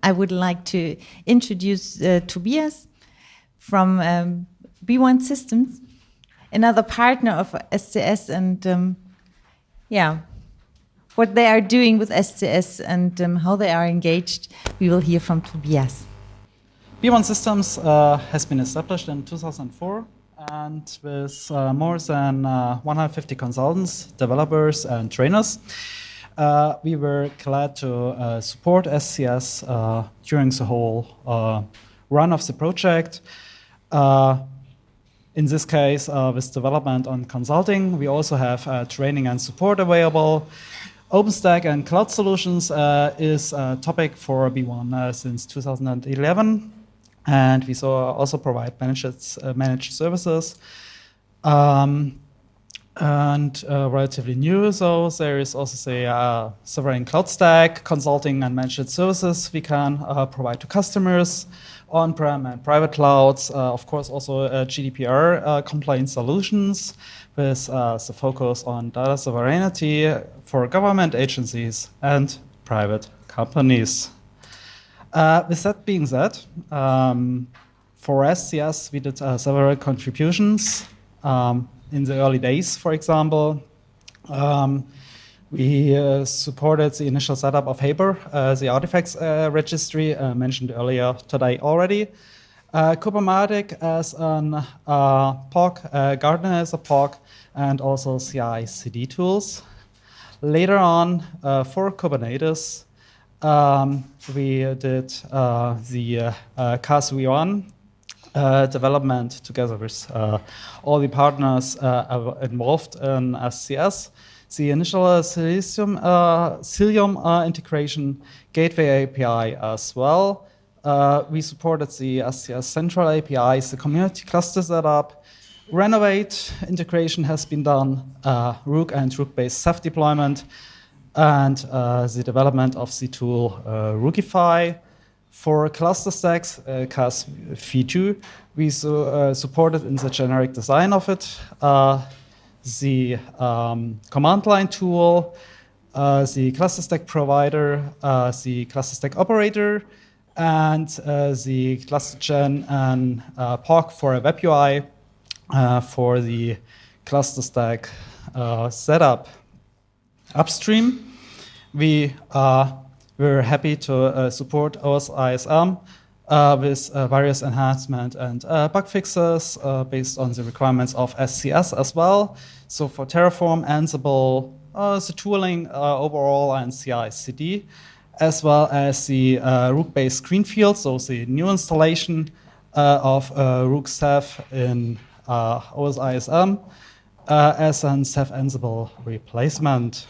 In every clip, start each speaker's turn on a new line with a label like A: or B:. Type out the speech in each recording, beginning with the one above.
A: I would like to introduce Tobias from B1 Systems, another partner of SCS, and what they are doing with SCS and how they are engaged. We will hear from Tobias.
B: B1 Systems has been established in 2004, and with more than 150 consultants, developers, and trainers. We were glad to support SCS during the whole run of the project. In this case, with development and consulting, we also have training and support available. OpenStack and cloud solutions is a topic for B1 since 2011, and we also provide managed services. Relatively new, so there is also a sovereign cloud stack, consulting and managed services we can provide to customers, on-prem and private clouds, of course also GDPR compliant solutions with the focus on data sovereignty for government agencies and private companies. With that being said, for SCS we did several contributions. In the early days, for example, we supported the initial setup of Haber, the artifacts registry mentioned earlier today already. Kubernetes as an POC, Gartner as a POC, and also CI/CD tools. Later on, for Kubernetes, we did the CaaS V1 development together with all the partners involved in SCS. The initial Cilium integration, Gateway API as well. We supported the SCS Central APIs, the community cluster setup. Renovate integration has been done, Rook and Rook-based self-deployment, and the development of the tool Rookify. For cluster stacks, CaaS V2, we supported in the generic design of it, the command line tool, the cluster stack provider, the cluster stack operator, and the cluster gen and POC for a web UI for the cluster stack setup. Upstream, we're happy to support OSISM with various enhancement and bug fixes based on the requirements of SCS as well. So for Terraform, Ansible, the tooling overall, and CI/CD, as well as the Rook-based Greenfield, so the new installation of Rook Ceph in OSISM as an Ceph Ansible replacement.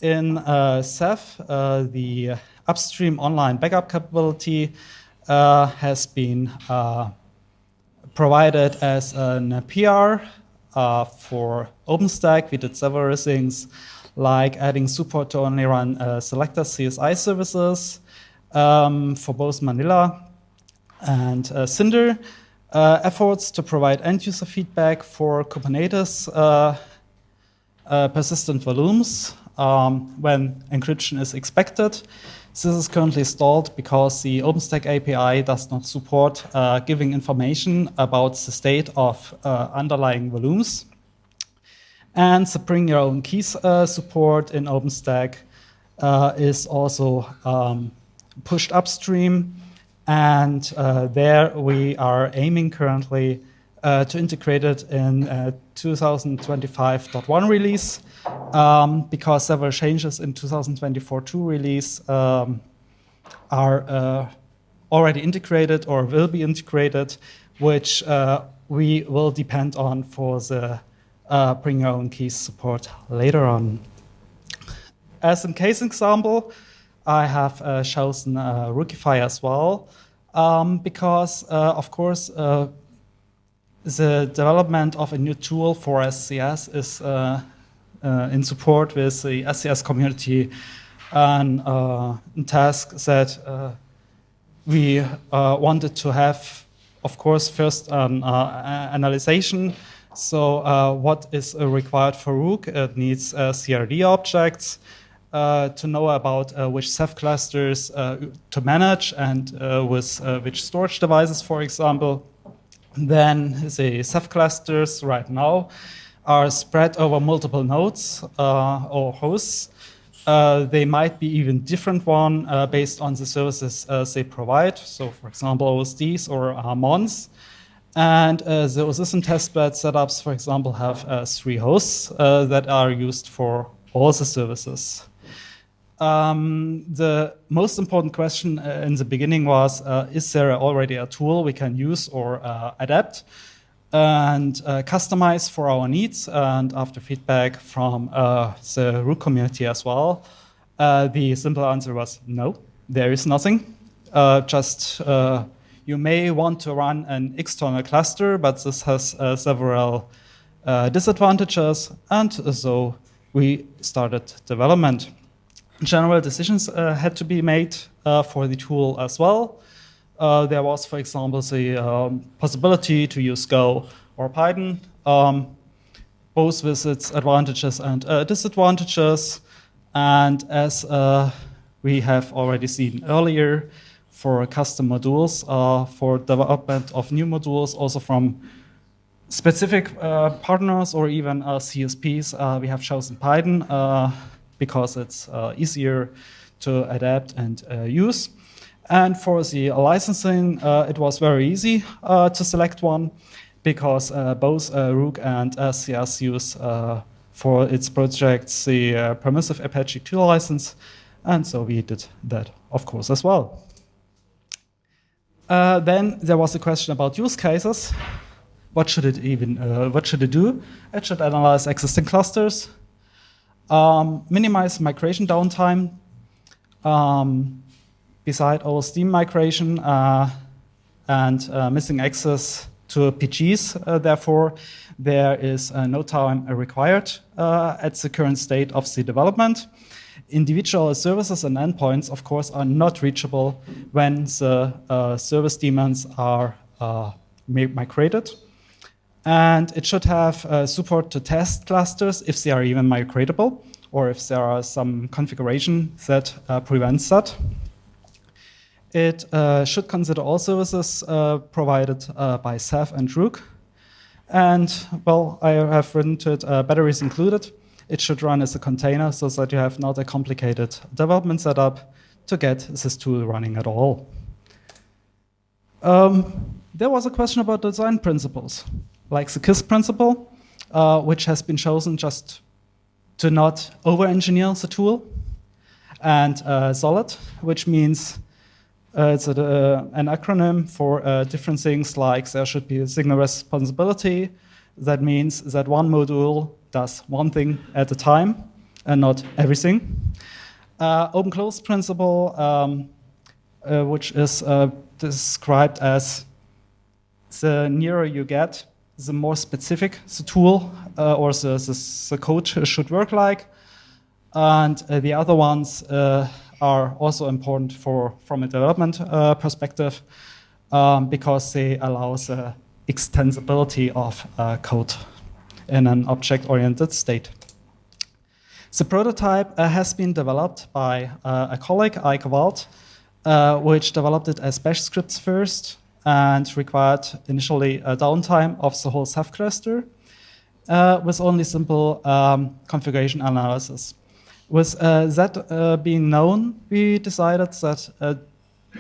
B: In Ceph, the upstream online backup capability has been provided as an PR for OpenStack. We did several things like adding support to only run selected CSI services for both Manila and Cinder. Efforts to provide end-user feedback for Kubernetes persistent volumes when encryption is expected. This is currently stalled because the OpenStack API does not support giving information about the state of underlying volumes. And the bring your own keys support in OpenStack is also pushed upstream. And there we are aiming currently to integrate it in 2025.1 release, because several changes in 2024.2 release are already integrated or will be integrated, which we will depend on for the bring your own keys support later on. As a case example, I have chosen Rookify as well, because of course the development of a new tool for SCS is in support with the SCS community and task that we wanted to have, of course, first an analyzation. So what is required for Rook? It needs CRD objects. to know about which Ceph clusters to manage and with which storage devices, for example. Then the Ceph clusters right now are spread over multiple nodes or hosts. They might be even different one based on the services they provide. So, for example, OSDs or MONs. And the OSISM testbed setups, for example, have 3 hosts that are used for all the services. The most important question in the beginning was, is there already a tool we can use or adapt and customize for our needs? And after feedback from the Root community as well, the simple answer was no, there is nothing. You may want to run an external cluster, but this has several disadvantages, and so we started development. General decisions had to be made for the tool as well. There was, for example, the possibility to use Go or Python, both with its advantages and disadvantages. And as we have already seen earlier, for custom modules, for development of new modules, also from specific partners or even CSPs, we have chosen Python because it's easier to adapt and use. And for the licensing, it was very easy to select one because both Rook and SCS use for its projects the permissive Apache 2 license, and so we did that, of course, as well. Then there was a question about use cases. What should it do? It should analyze existing clusters, minimize migration downtime, beside OSD migration and missing access to PGs. Therefore, there is no time required at the current state of the development. Individual services and endpoints, of course, are not reachable when the service daemons are migrated. And it should have support to test clusters if they are even migratable, or if there are some configuration that prevents that. It should consider all services provided by Ceph and Rook. And, well, I have written to it, batteries included. It should run as a container so that you have not a complicated development setup to get this tool running at all. There was a question about design principles, like the KISS principle, which has been chosen just to not over-engineer the tool, and SOLID, which means it's an acronym for different things, like there should be a signal responsibility. That means that one module does one thing at a time and not everything. Open-close principle, which is described as the nearer you get, the more specific the tool or the code should work like. And the other ones are also important from a development perspective because they allow the extensibility of code in an object-oriented state. The prototype has been developed by a colleague, Eike Wald, which developed it as bash scripts first and required initially a downtime of the whole Ceph cluster with only simple configuration analysis. With that being known, we decided that a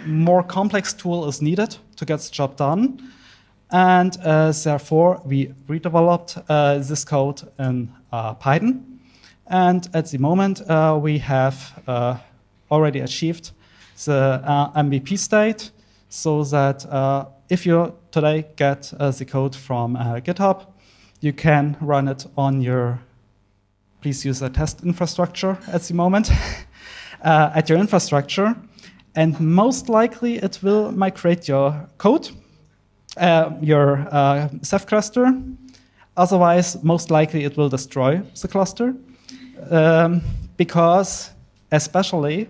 B: more complex tool is needed to get the job done. And therefore, we redeveloped this code in Python. And at the moment, we have already achieved the MVP state, so that if you today get the code from GitHub, you can run it on your, please use a test infrastructure at the moment, at your infrastructure. And most likely, it will migrate your code, your Ceph cluster. Otherwise, most likely it will destroy the cluster because especially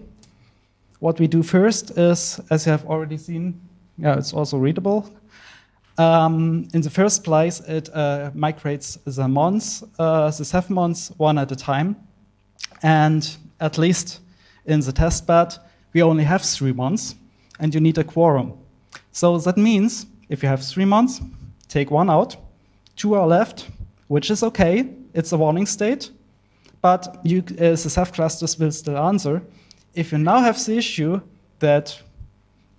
B: what we do first is, as you have already seen, it's also readable. In the first place, it migrates the mons, the Ceph mons, one at a time. And at least in the test bed, we only have 3 months, and you need a quorum. So that means if you have 3 months, take 1 out, 2 are left, which is okay. It's a warning state, but the Ceph clusters will still answer. If you now have the issue that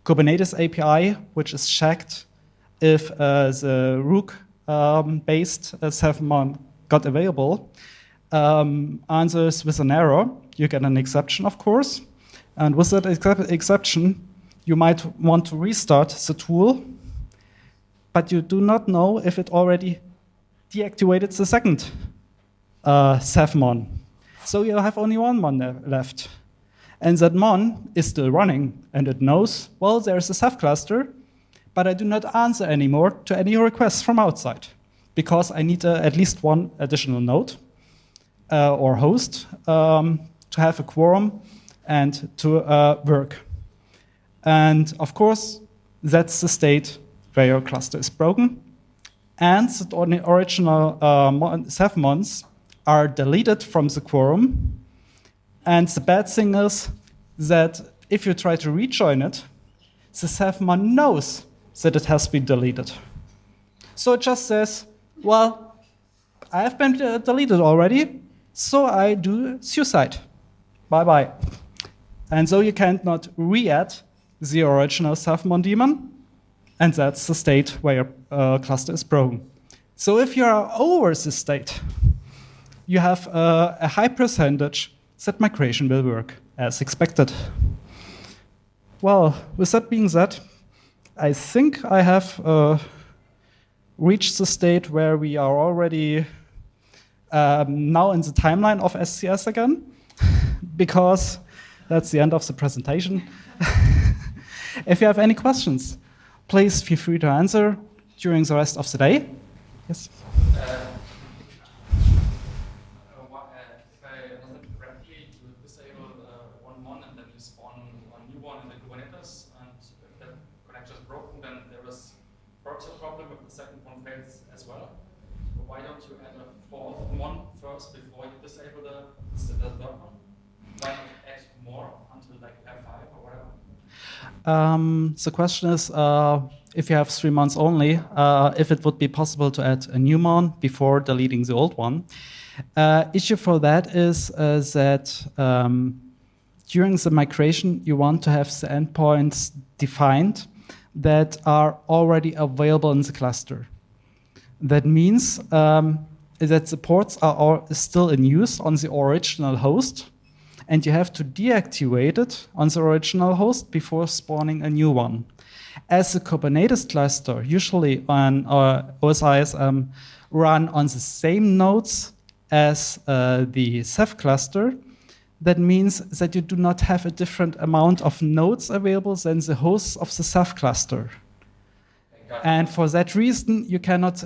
B: Kubernetes API, which is checked if the Rook-based Ceph-mon got available, answers with an error, you get an exception, of course. And with that exception, you might want to restart the tool, but you do not know if it already deactivated the second Ceph-mon. So you have only 1 mon left. And that mon is still running, and it knows, well, there's a Ceph cluster, but I do not answer anymore to any requests from outside, because I need at least 1 additional node or host to have a quorum and to work. And of course, that's the state where your cluster is broken. And the original Ceph mons are deleted from the quorum. And the bad thing is that if you try to rejoin it, the Ceph mon knows that it has been deleted. So it just says, well, I have been deleted already, so I do suicide. Bye-bye. And so you cannot re-add the original Ceph-mon daemon, and that's the state where your cluster is broken. So if you are over this state, you have a high percentage that migration will work as expected. Well, with that being said, I think I have reached the state where we are already now in the timeline of SCS again, because that's the end of the presentation. If you have any questions, please feel free to answer during the rest of the day. Yes?
C: If I understand correctly, you disable one mon and then you spawn a new one in the Kubernetes, and if that connection is broken, then there is perhaps a problem if the second one fails as well. So why don't you add a fourth mon first before you disable the third one? Why not add more until like F5 or whatever?
B: The question is, if you have 3 months only, if it would be possible to add a new mon before deleting the old one. Issue for that is that during the migration, you want to have the endpoints defined that are already available in the cluster. That means that the ports are still in use on the original host, and you have to deactivate it on the original host before spawning a new one. As a Kubernetes cluster, usually on OSISM, run on the same nodes as the Ceph cluster, that means that you do not have a different amount of nodes available than the hosts of the Ceph cluster. And for that reason, you cannot,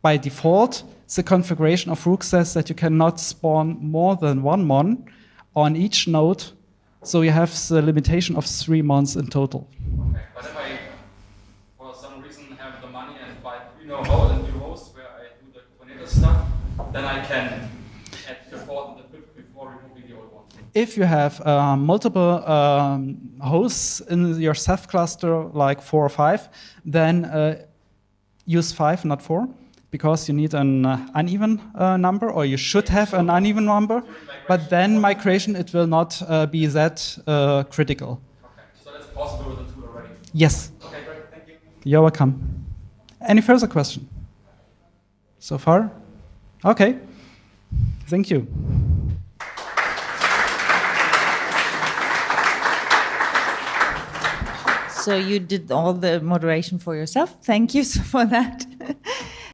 B: by default, the configuration of Rook says that you cannot spawn more than 1 mon on each node, so you have the limitation of 3 months in total.
C: Okay, but if I, for some reason, have the money and buy new host where I do the Kubernetes stuff, then I can add the fourth and the fifth before removing the old one.
B: If you have multiple hosts in your Ceph cluster, like 4 or 5, then use 5, not 4. Because you need an uneven number, or you should have an uneven number, but then migration, it will not be that critical.
C: Okay, so that's possible with the tool already?
B: Yes.
C: Okay, great, thank you.
B: You're welcome. Any further question? So far? Okay. Thank you.
A: So you did all the moderation for yourself. Thank you for that.